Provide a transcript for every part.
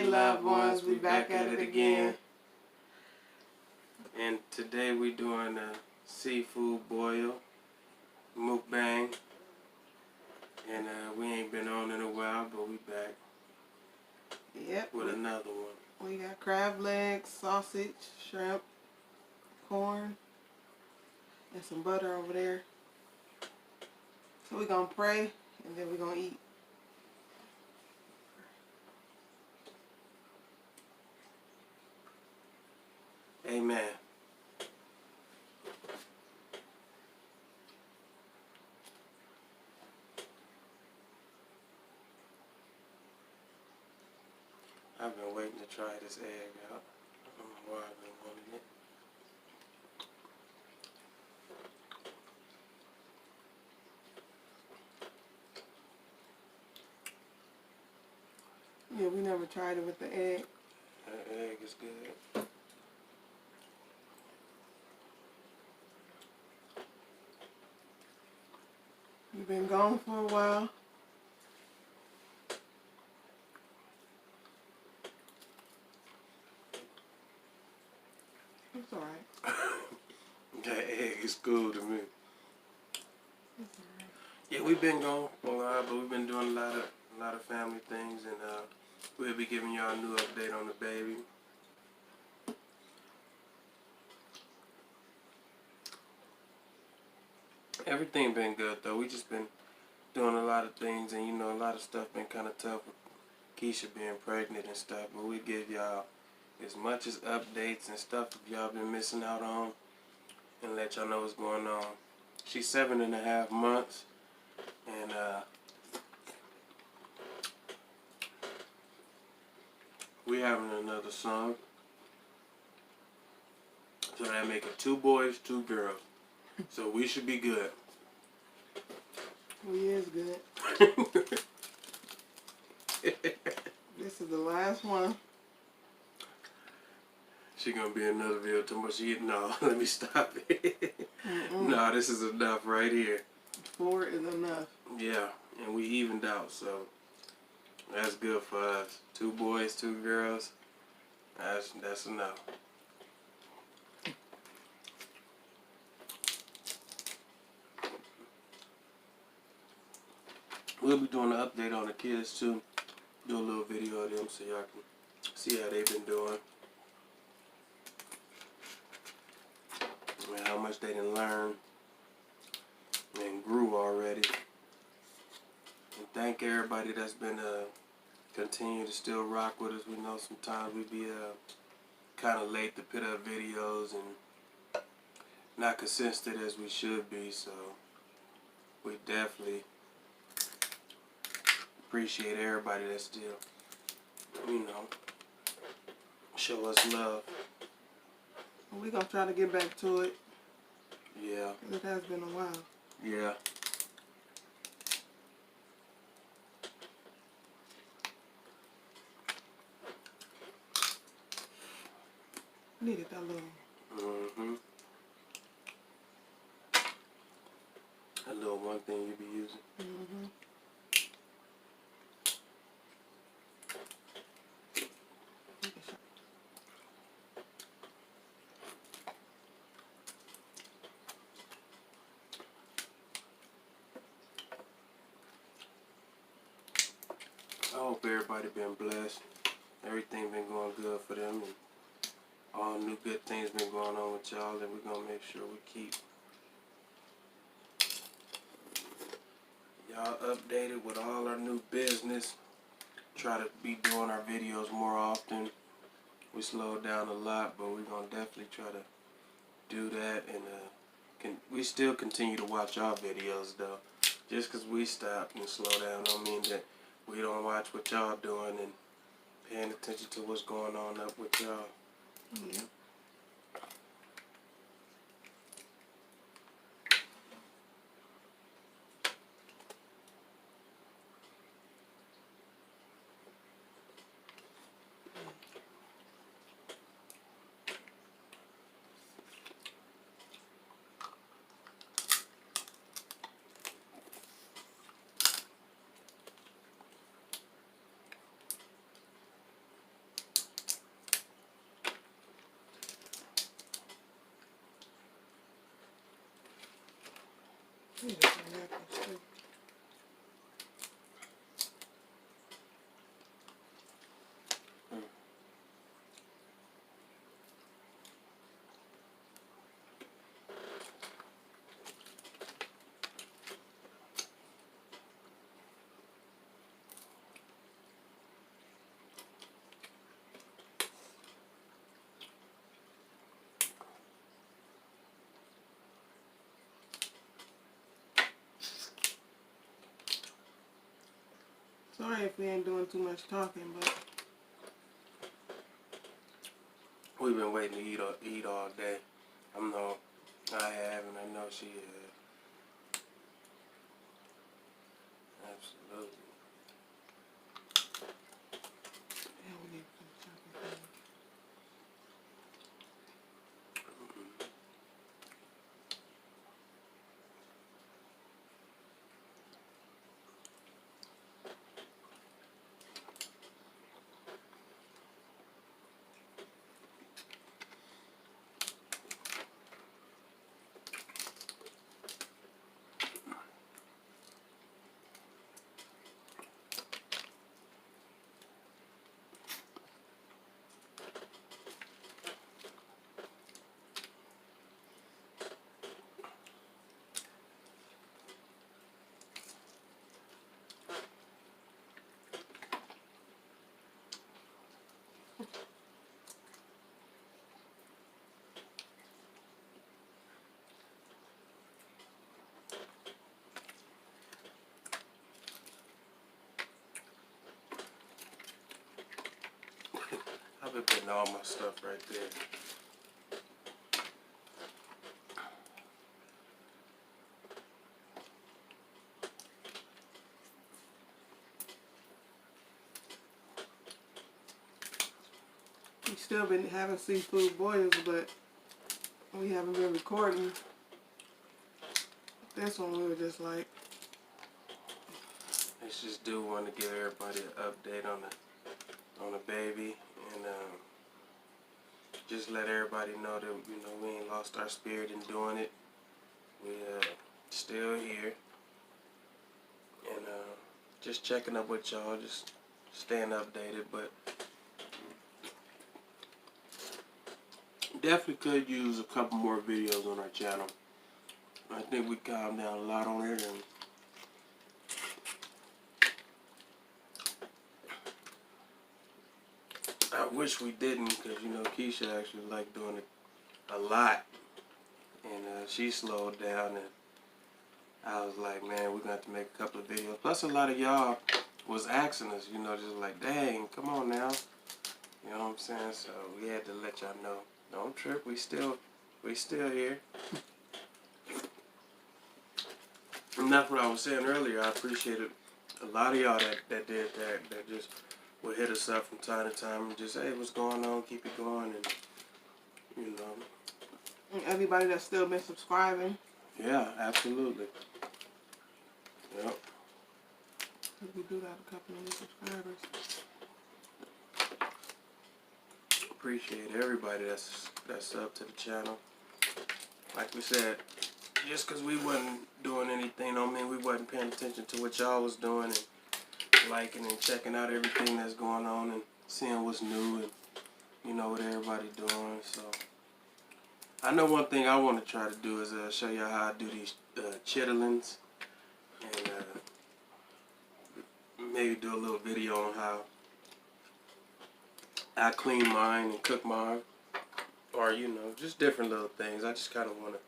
loved ones, we back at it again. And today we doing a seafood boil, mukbang. And we ain't been on in a while, but we back. Yep. With another one. We got crab legs, sausage, shrimp, corn, and some butter over there. So we're going to pray, and then we're going to eat. Amen. I've been waiting to try this egg out. I don't know why I've been wanting it. Yeah, we never tried it with the egg. The egg is good. You've been gone for a while. It's alright. That egg is cool to me. It's alright. Yeah, we've been gone for a while, but we've been doing a lot of family things, and we'll be giving y'all a new update on the baby. Everything been good though. We just been doing a lot of things, and you know, a lot of stuff been kind of tough with Keisha being pregnant and stuff. But we give y'all as much as updates and stuff that y'all been missing out on, and let y'all know what's going on. She's 7.5 months, and we having another son. So that make it 2 boys, 2 girls. So we should be good. We is good. This is the last one. She gonna be another video too much. No, let me stop it. No, this is enough right here. 4 is enough. Yeah, and we evened out, so that's good for us. 2 boys, 2 girls. That's enough. We'll be doing an update on the kids too. Do a little video of them so y'all can see how they've been doing. And how much they done learned and grew already. And thank everybody that's been continue to still rock with us. We know sometimes we be kind of late to put up videos and not consistent as we should be, so we definitely appreciate everybody that still, you know, show us love. We're going to try to get back to it. Yeah. It has been a while. Yeah. Needed that little. Mm-hmm. That little one thing you be using. Mm-hmm. I hope everybody been blessed. Everything been going good for them, and all new good things been going on with y'all, and we're gonna make sure we keep y'all updated with all our new business. Try to be doing our videos more often. We slowed down a lot, but we're gonna definitely try to do that, and we still continue to watch our videos though. Just because we stopped and slow down don't mean that we don't watch what y'all doing and paying attention to what's going on up with y'all. Yeah. Sorry if we ain't doing too much talking, but we've been waiting to eat all day. I know I have, and I know she has. Absolutely. yeah, we need some chocolate. I've been putting all my stuff right there. We still been having seafood boils, but we haven't been recording. This one we were just like, Let's just do one to give everybody an update on the baby, and just let everybody know that we ain't lost our spirit in doing it. We still here, and just checking up with y'all, just staying updated. But definitely could use a couple more videos on our channel. I think we calmed down a lot on it, and I wish we didn't, because Keisha actually liked doing it a lot, and she slowed down, and I was like, man, we're gonna have to make a couple of videos. Plus, a lot of y'all was asking us, just like, dang, come on now, you know what I'm saying? So we had to let y'all know, don't trip, we still here. And that's what I was saying earlier. I appreciated a lot of y'all that did that just would hit us up from time to time and just, hey, what's going on? Keep it going, and and everybody that's still been subscribing. Yeah, absolutely. Yep. We do got a couple of new subscribers. Appreciate everybody that's up to the channel. Like we said, just because we wasn't doing anything don't mean we wasn't paying attention to what y'all was doing and liking and checking out everything that's going on and seeing what's new and what everybody doing. So I know one thing I want to try to do is show y'all how I do these chitlins, and maybe do a little video on how I clean mine and cook mine, or just different little things. I just kind of want to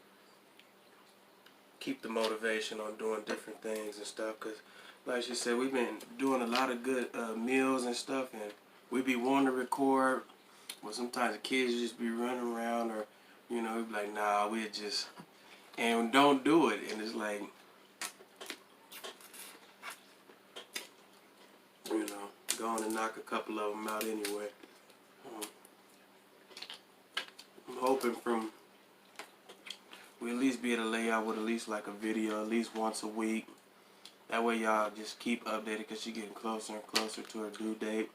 keep the motivation on doing different things and stuff, because like she said, we've been doing a lot of good meals and stuff, and we be wanting to record, but sometimes the kids just be running around, or we be like, nah, we just, and don't do it, and it's like, go on and knock a couple of them out anyway. I'm hoping we at least be able to lay out with at least like a video at least once a week. That way y'all just keep updated, because she's getting closer and closer to her due date,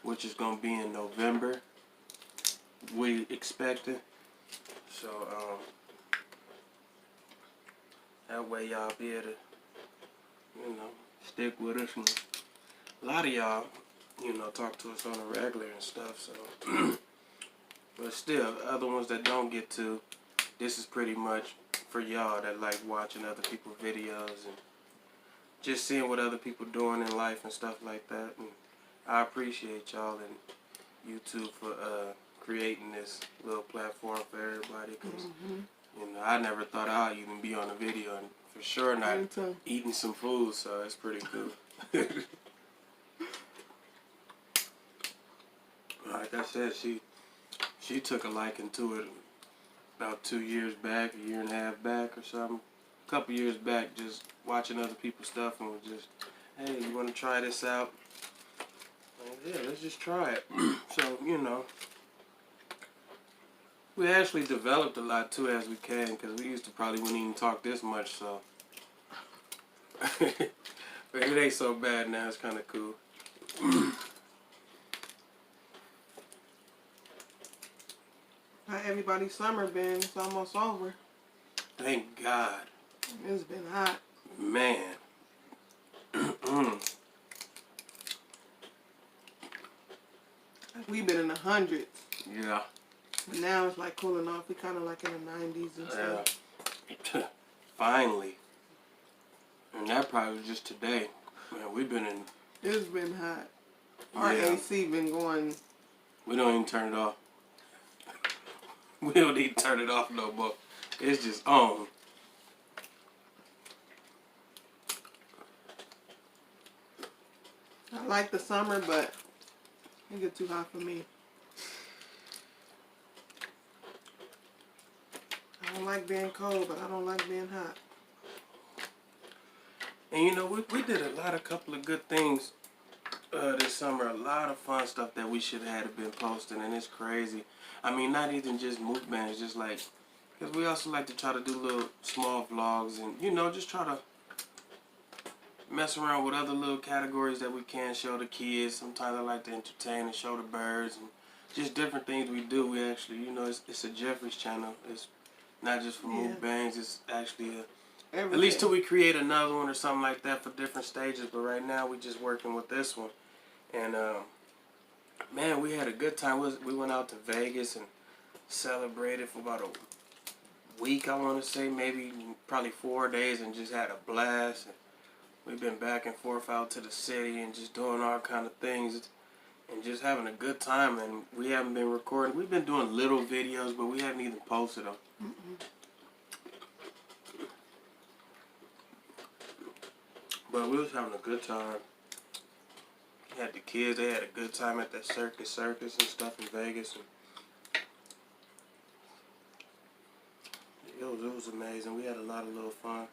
which is going to be in November, we expected. So that way y'all be able to stick with us, and a lot of y'all talk to us on a regular and stuff. So but still, other ones that don't get to, this is pretty much for y'all that like watching other people's videos and just seeing what other people doing in life and stuff like that. And I appreciate y'all and YouTube for creating this little platform for everybody, because I never thought I'd even be on a video, and for sure not eating some food, so it's pretty cool. like I said, she took a liking to it about 2 years back, a year and a half back or something. A couple years back, just watching other people's stuff and was just, hey, you want to try this out? Like, yeah, let's just try it. So, you know, we actually developed a lot too as we came, because we used to probably wouldn't even talk this much, so. But it ain't so bad now, it's kind of cool. How everybody's summer been? It's almost over. Thank God. It's been hot. Man. We've been in the hundreds. Yeah. But now it's like cooling off. We kind of like in the 90s and stuff. Yeah. Finally. And that probably was just today. Man, we've been in... It's been hot. Our Yeah. AC been going... We don't even turn it off. We don't even turn it off no more. It's just on. I like the summer, but it get too hot for me. I don't like being cold, but I don't like being hot. And you know, we did a couple of good things this summer. A lot of fun stuff that we should have been posting, and it's crazy. I mean, not even just mukbangs, just like, because we also like to try to do little small vlogs and, you know, just try to mess around with other little categories that we can show the kids. Sometimes I like to entertain and show the birds and just different things we do. We actually, you know, it's a Jeffrey's channel. It's not just for mukbangs. It's actually at least till we create another one or something like that for different stages. But right now we just working with this one. And man, we had a good time. We went out to Vegas and celebrated for about a week, I want to say, maybe probably 4 days, and just had a blast. And we've been back and forth out to the city and just doing all kind of things and just having a good time. And we haven't been recording. We've been doing little videos, but we haven't even posted them. But we was having a good time. Had the kids, they had a good time at that circus and stuff in Vegas. And it was amazing. We had a lot of little fun.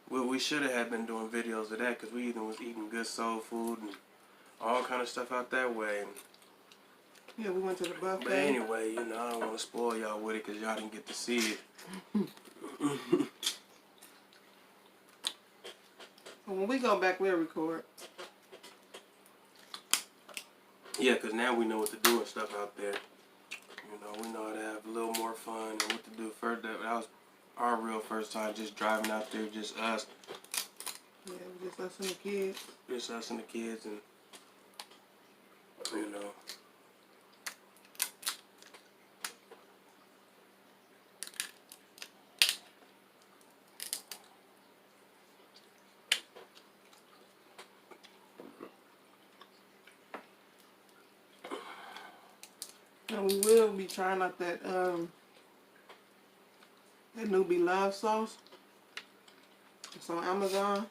We should have been doing videos of that, because we even was eating good soul food and all kind of stuff out that way. And, yeah, we went to the buffet. but anyway, you know, I don't want to spoil y'all with it because y'all didn't get to see it. When we go back, we'll record. Yeah, because now we know what to do and stuff out there. You know, we know how to have a little more fun and what to do further. That was our real first time just driving out there, just us. Yeah, just us and the kids. Just us and the kids, and, you know. And we will be trying out that new Beloved sauce. It's on Amazon.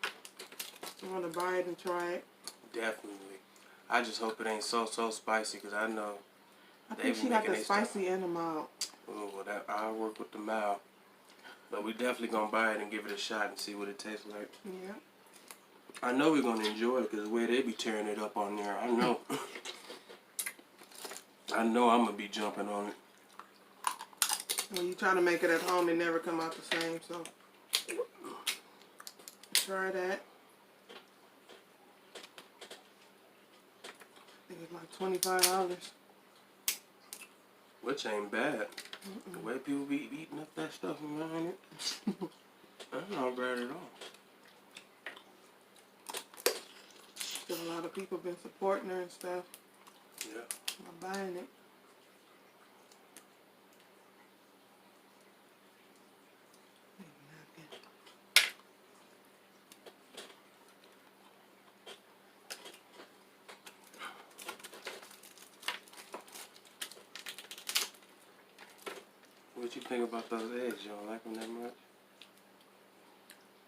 I want to buy it and try it. Definitely. I just hope it ain't so spicy, because I know I think she got the spicy and the mild. Oh, well, I'll work with the mild. But we definitely gonna buy it and give it a shot and see what it tastes like. Yeah. I know we're gonna enjoy it, because the way they be tearing it up on there, I know. I know I'm gonna be jumping on it. When you try to make it at home, it never come out the same. So try that. I think it's like $25. Which ain't bad. The way people be eating up that stuff around it, that's not bad at all. Still a lot of people been supporting her and stuff. Yeah. I'm buying it. What you think about those eggs? You don't like them that much?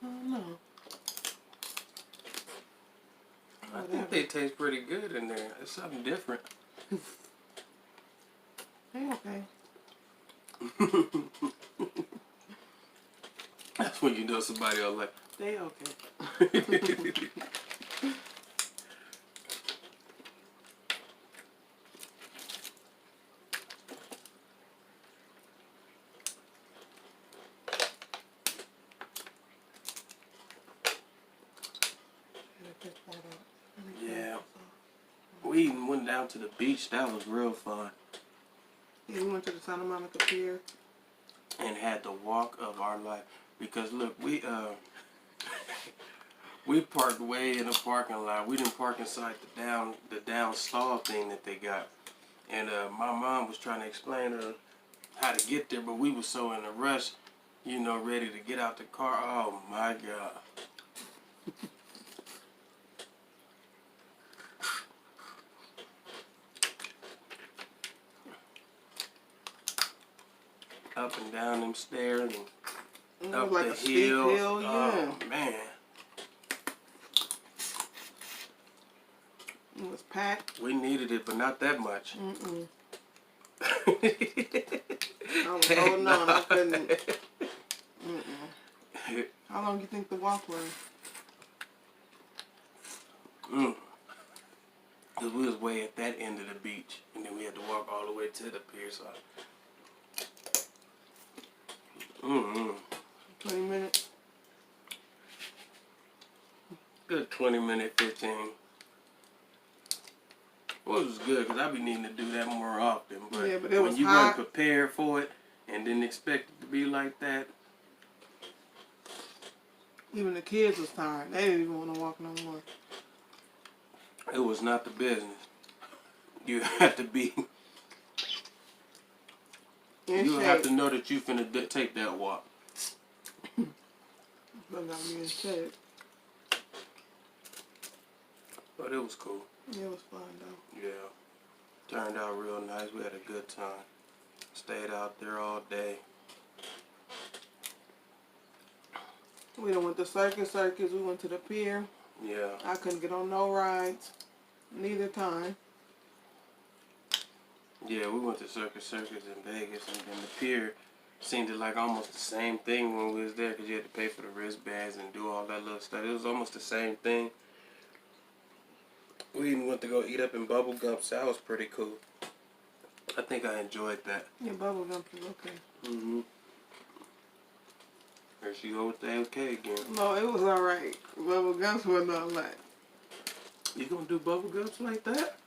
I don't know. I whatever. They taste pretty good in there. It's something different. They okay. That's when you know somebody else like, They okay. Yeah. We even went down to the beach. That was real fun. Yeah, we went to the Santa Monica Pier. And had the walk of our life. Because look, we parked way in the parking lot. We didn't park inside the down stall thing that they got. And my mom was trying to explain to her how to get there, but we were so in a rush, you know, ready to get out the car. Oh my God. Up and down them stairs and up like the a steep hill, yeah. Oh man. It was packed. We needed it, but not that much. Mm-mm. I was holding on. I couldn't. Mm-mm. How long do you think the walk was? Because we was way at that end of the beach, and then we had to walk all the way to the pier side. 20 minutes. Good 20 minute, 15. Well, it was good because I be needing to do that more often. But, yeah, but it when was you hot. weren't prepared for it and didn't expect it to be like that. Even the kids was tired. They didn't even want to walk no more. It was not the business. You have to be. You have to know that you finna take that walk. But got me in shape. But it was cool. It was fun though. Yeah. Turned out real nice. We had a good time. Stayed out there all day. We done went to circus. We went to the pier. Yeah. I couldn't get on no rides. Neither time. Yeah, we went to Circus in Vegas, and then the pier seemed like almost the same thing when we was there because you had to pay for the wristbands and do all that little stuff. It was almost the same thing. We even went to go eat up in Bubble Gum, so that was pretty cool. I think I enjoyed that. Yeah, bubble gum was okay. Mm-hmm. There she go with the okay again. No, it was alright. Bubble gums wasn't alright. You gonna do bubble gums like that?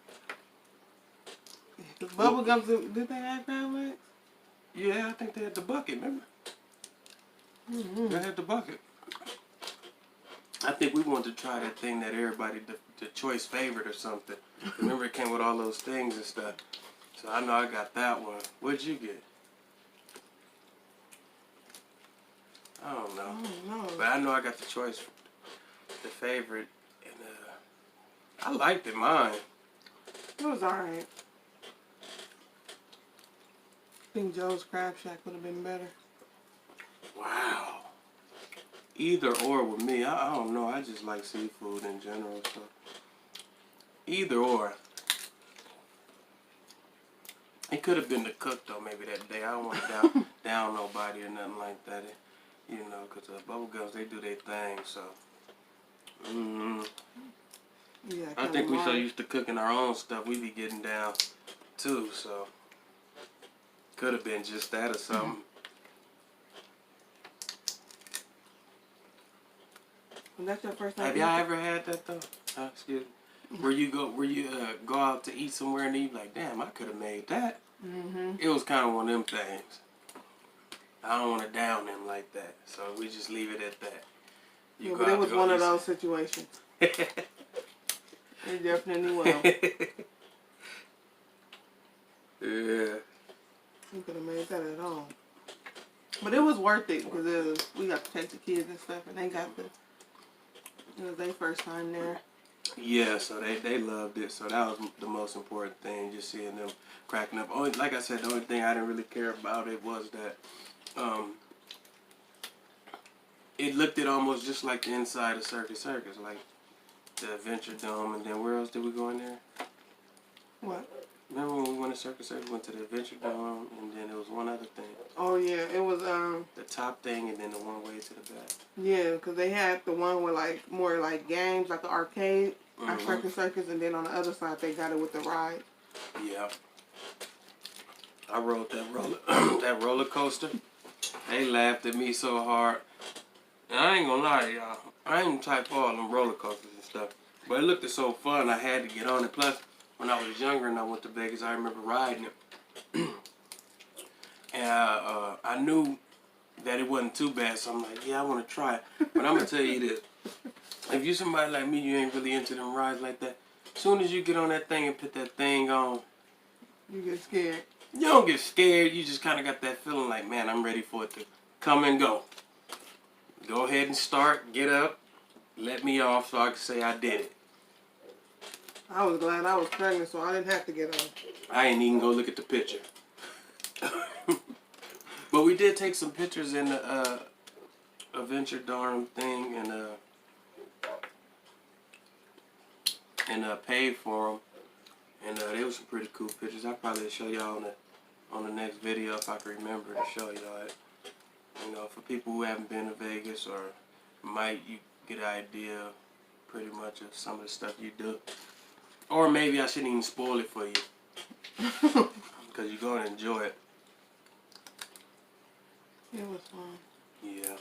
The bubble gums, did they have crab legs? Yeah, I think they had the bucket, remember? Mm-hmm. They had the bucket. I think we wanted to try that thing that everybody, the choice favorite or something. Remember it came with all those things and stuff. So I know I got that one. What'd you get? I don't know. I don't know. But I know I got the choice, the favorite. And I liked it, mine. It was alright. I think Joe's Crab Shack would have been better. Wow. Either or with me. I don't know. I just like seafood in general. So either or. It could have been the cook though. Maybe that day. I don't want to down nobody or nothing like that. You know, because bubble gums, they do their thing. So. Yeah, I think we so used to cooking our own stuff. We be getting down too. So. Could have been just that or something. And that's your first time. Have y'all ever had that though? Excuse me. Where you go out to eat somewhere and you be like, damn, I could have made that. Mm-hmm. It was kind of one of them things. I don't want to down them like that, so we just leave it at that. Yeah, but it was one of those situations. It definitely was. Yeah. We could have made that at all. But it was worth it because we got to take the kids and stuff, and they got it was their first time there. Yeah, so they loved it. So that was the most important thing, just seeing them cracking up. Only, like I said, the only thing I didn't really care about it was that it looked almost just like the inside of Circus. Like the Adventure Dome, and then where else did we go in there? What? Remember when we went to Circus Circus, we went to the Adventure Dome, and then there was one other thing. Oh yeah, it was The top thing, and then the one way to the back. yeah, because they had the one with like more like games, like an arcade at Circus Circus, and then on the other side they got it with the ride. Yeah. I rode that that roller coaster. They laughed at me so hard. And I ain't gonna lie to y'all. I ain't type all them roller coasters and stuff. But it looked so fun, I had to get on it. Plus, when I was younger and I went to Vegas, I remember riding it. And I knew that it wasn't too bad, so I'm like, yeah, I want to try it. But I'm going to tell you this. If you somebody like me, you ain't really into them rides like that. As soon as you get on that thing and put that thing on, You get scared. you don't get scared. You just kind of got that feeling like, man, I'm ready for it to come and go. Go ahead and start, get up, let me off so I can say I did it. I was glad I was pregnant, so I didn't have to get on. I ain't even go look at the picture. But we did take some pictures in the Adventure Dome thing and paid for them. And they were some pretty cool pictures. I'll probably show y'all on the next video if I can remember to show y'all it. You know, for people who haven't been to Vegas or you get an idea pretty much of some of the stuff you do. Or maybe I shouldn't even spoil it for you. Because you're going to enjoy it. It was fun. Yeah.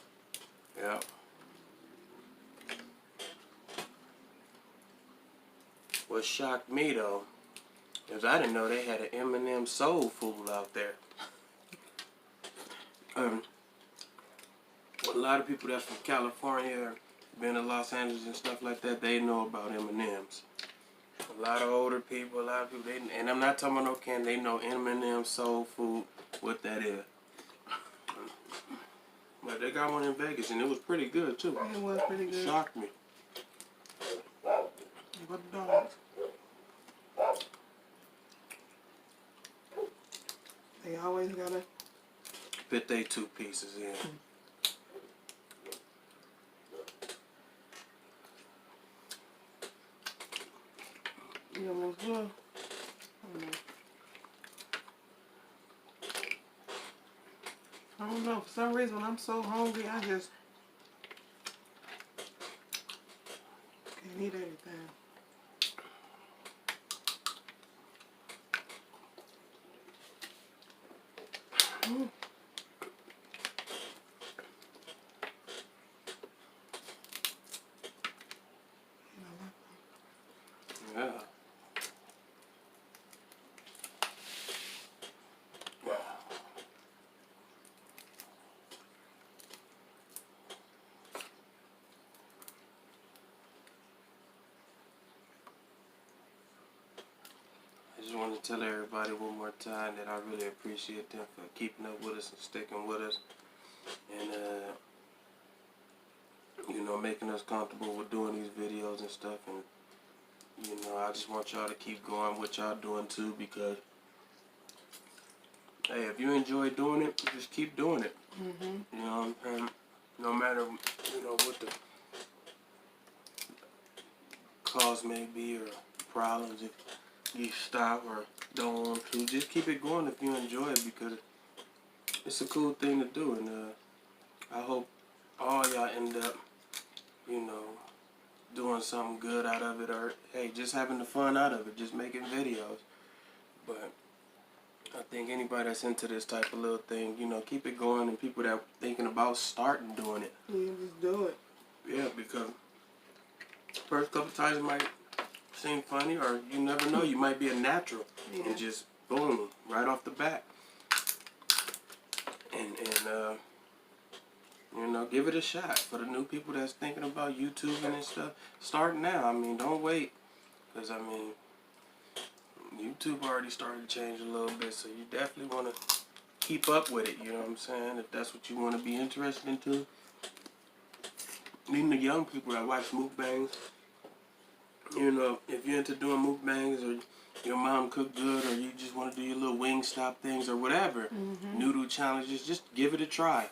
Yeah. What shocked me though is I didn't know they had an M&M soul food out there. A lot of people that's from California or been to Los Angeles and stuff like that, they know about M&Ms. A lot of older people, and I'm not talking about no candy, they know M&M soul food, what that is. But they got one in Vegas and it was pretty good too. It was pretty good. It shocked me. What the dogs? They always gotta Fit they 2 pieces in. You almost will. I don't know. For some reason, when I'm so hungry, I just can't eat anything. Yeah. I just want to tell everybody one more time that I really appreciate them for keeping up with us and sticking with us and you know, making us comfortable with doing these videos and stuff. And you know, I just want y'all to keep going what y'all doing too, because hey, if you enjoy doing it, just keep doing it. You know, and no matter, you know, what the cause may be or problems, if you stop or don't want to, just keep it going if you enjoy it, because it's a cool thing to do. And I hope all y'all end up, you know, doing something good out of it, or hey, just having the fun out of it, just making videos. But I think anybody that's into this type of little thing, you know, keep it going, and people that are thinking about starting doing it. You just do it. Yeah, because first couple times it might seem funny, or you never know, you might be a natural and just boom, right off the bat. And you know, give it a shot. For the new people that's thinking about YouTubing and stuff, start now. I mean, don't wait, because I mean, YouTube already started to change a little bit, so you definitely want to keep up with it, you know what I'm saying? If that's what you want to be interested into. Even the young people that watch mukbangs, you know, if you're into doing mukbangs, or your mom cook good, or you just want to do your little wing stop things or whatever, noodle challenges, just give it a try.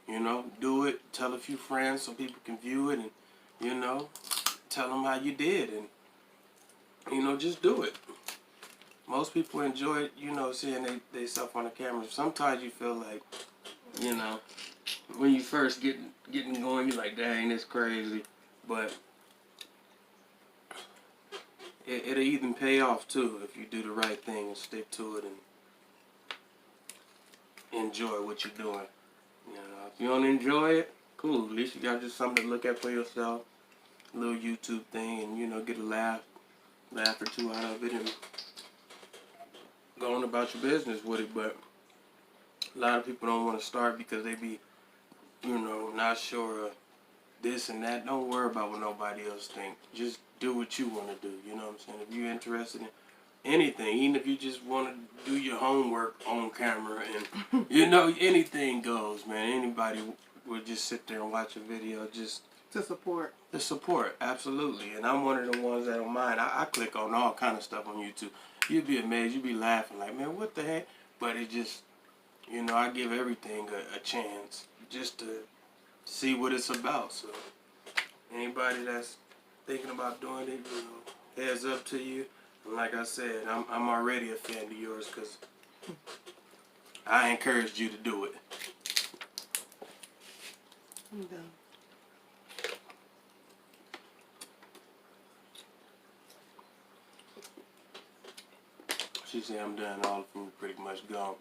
You know, do it, tell a few friends so people can view it, and, you know, tell them how you did, and you know, just do it. Most people enjoy, you know, seeing they self on the camera. Sometimes you feel like, you know, when you first getting going, you're like, dang, this crazy. But it'll even pay off too if you do the right thing and stick to it and enjoy what you're doing. You know, if you don't enjoy it, cool. At least you got just something to look at for yourself. A little YouTube thing, and you know, get a laugh or two out of it, and go on about your business with it. But a lot of people don't want to start because they be, you know, not sure of this and that. Don't worry about what nobody else think. Just do what you want to do. You know what I'm saying? If you're interested in anything, even if you just want to do your homework on camera, and you know, anything goes, man. Anybody would just sit there and watch a video just to support. The support, absolutely. And I'm one of the ones that don't mind. I click on all kind of stuff on YouTube. You'd be amazed. You'd be laughing like, man, what the heck? But it just, you know, I give everything a chance just to see what it's about. So anybody that's thinking about doing it, you know, heads up to you. And like I said, I'm already a fan of yours because I encouraged you to do it. I'm done. She said I'm done. All the food pretty much gone.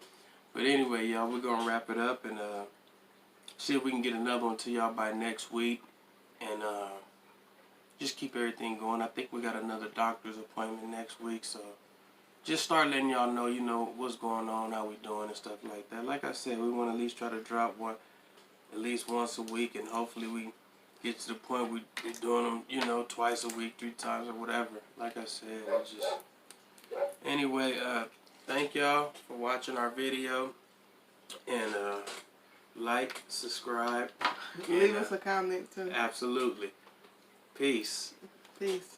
But anyway, y'all, we're going to wrap it up and see if we can get another one to y'all by next week. And just keep everything going. I think we got another doctor's appointment next week. So just start letting y'all know, you know, what's going on, how we doing and stuff like that. Like I said, we want to at least try to drop one at least once a week. And hopefully we get to the point we're doing them, you know, twice a week, 3 times or whatever. Like I said, it's just... Anyway, thank y'all for watching our video, and like, subscribe. Leave us a comment too. Absolutely. Peace. Peace.